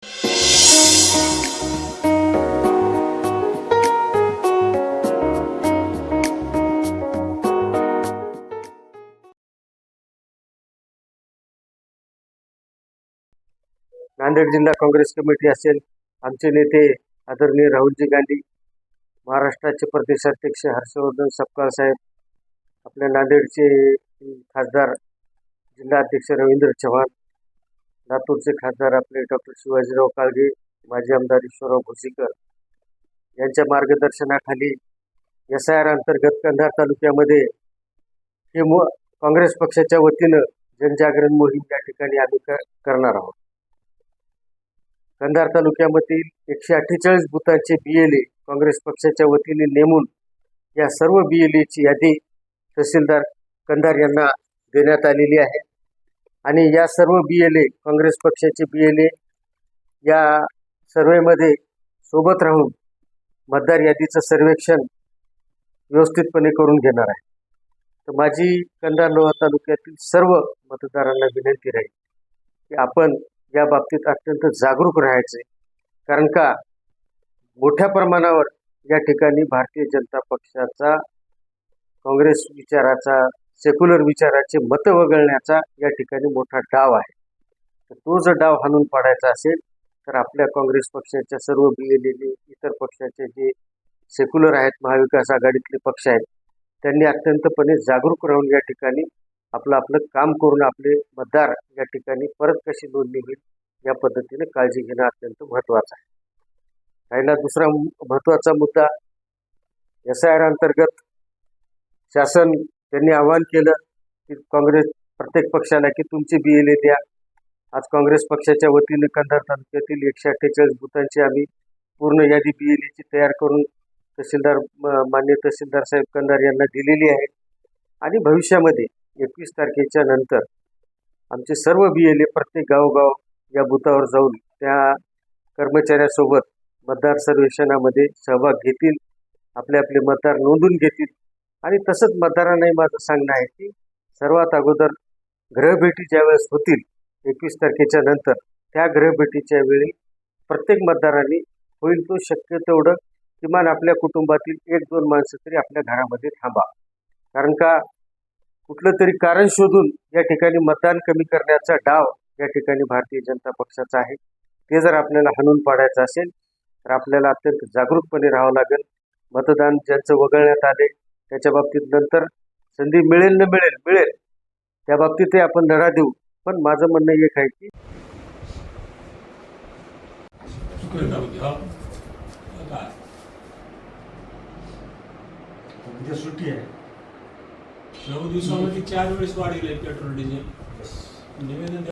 नांदेड जिल्हा काँग्रेस कमिटी असेल, आमचे नेते आदरणीय राहुलजी गांधी, महाराष्ट्राचे प्रदेशाध्यक्ष हर्षवर्धन सपकाळ साहेब, आपल्या नांदेडचे खासदार जिल्हाध्यक्ष रवींद्र चव्हाण, लातूरचे खासदार आपले डॉक्टर शिवाजीराव काळगे, माजी आमदार ईश्वरराव भोसीकर यांच्या मार्गदर्शनाखाली SIR अंतर्गत कंधार तालुक्यामध्ये हे काँग्रेस पक्षाच्या वतीनं जनजागरण मोहीम या ठिकाणी आम्ही करणार आहोत. कंधार तालुक्यामधील 148 बुथांचे BLA काँग्रेस पक्षाच्या वतीने नेमून या सर्व BLAची यादी तहसीलदार कंधार यांना देण्यात आलेली आहे आणि या सर्व BLA काँग्रेस पक्षाचे BLA या सर्वेमध्ये सोबत राहून मतदार यादीचं सर्वेक्षण व्यवस्थितपणे करून घेणार आहे. तर माझी कंधार लोहा तालुक्यातील सर्व मतदारांना विनंती राहील की आपण या बाबतीत अत्यंत जागरूक राहायचे, कारण का मोठ्या प्रमाणावर या ठिकाणी भारतीय जनता पक्षाचा काँग्रेस विचाराचा सेक्युलर विचाराचे मतं वगळण्याचा या ठिकाणी मोठा डाव आहे. तर तो जर डाव हाणून पाडायचा असेल तर आपल्या काँग्रेस पक्षाच्या सर्व BLA इतर पक्षाचे जे सेक्युलर आहेत, महाविकास आघाडीतले पक्ष आहेत, त्यांनी अत्यंतपणे जागरूक राहून या ठिकाणी आपलं काम करून आपले मतदार या ठिकाणी परत कशी नोंदणी होईल या पद्धतीने काळजी घेणं अत्यंत महत्त्वाचं आहे. राहिला दुसरा महत्त्वाचा मुद्दा, SIR अंतर्गत शासन त्यांनी आवाहन केलं की काँग्रेस प्रत्येक पक्षाला की तुमची BLA द्या. आज काँग्रेस पक्षाच्या वतीने कंधार तालुक्यातील 148 बुथांची आम्ही पूर्ण यादी BLAची तयार करून मान्य तहसीलदार साहेब कंधार यांना दिलेली आहे आणि भविष्यामध्ये 21 तारखेच्या नंतर आमचे सर्व BLA प्रत्येक गावोगाव या बुथावर जाऊन त्या कर्मचाऱ्यासोबत मतदार सर्वेक्षणामध्ये सहभाग घेतील, आपले आपले मतदार नोंदून घेतील आणि तसंच मतदारांनाही माझं सांगणं आहे की सर्वात अगोदर ग्रहभेटी ज्यावेळेस होतील 21 तारखेच्या नंतर, त्या ग्रहभेटीच्या वेळी प्रत्येक मतदारांनी होईल तो शक्य तेवढं किमान आपल्या कुटुंबातील 1-2 माणसं तरी आपल्या घरामध्ये थांबा, कारण का कुठलं तरी कारण शोधून या ठिकाणी मतदान कमी करण्याचा डाव या ठिकाणी भारतीय जनता पक्षाचा आहे. ते जर आपल्याला हाणून पाडायचं असेल तर आपल्याला अत्यंत जागरूकपणे राहावं लागेल. मतदान ज्यांचं वगळण्यात आले त्याच्या बाबतीत नंतर संधी मिळेल न मिळेल त्या बाबतीतही आपण लढा देऊ. पण माझं म्हणणं एक आहे की उद्या सुट्टी आहे. 9 दिवसामध्ये 4 वेळेस वाढेल पेट्रोल डिझेल. निवेदन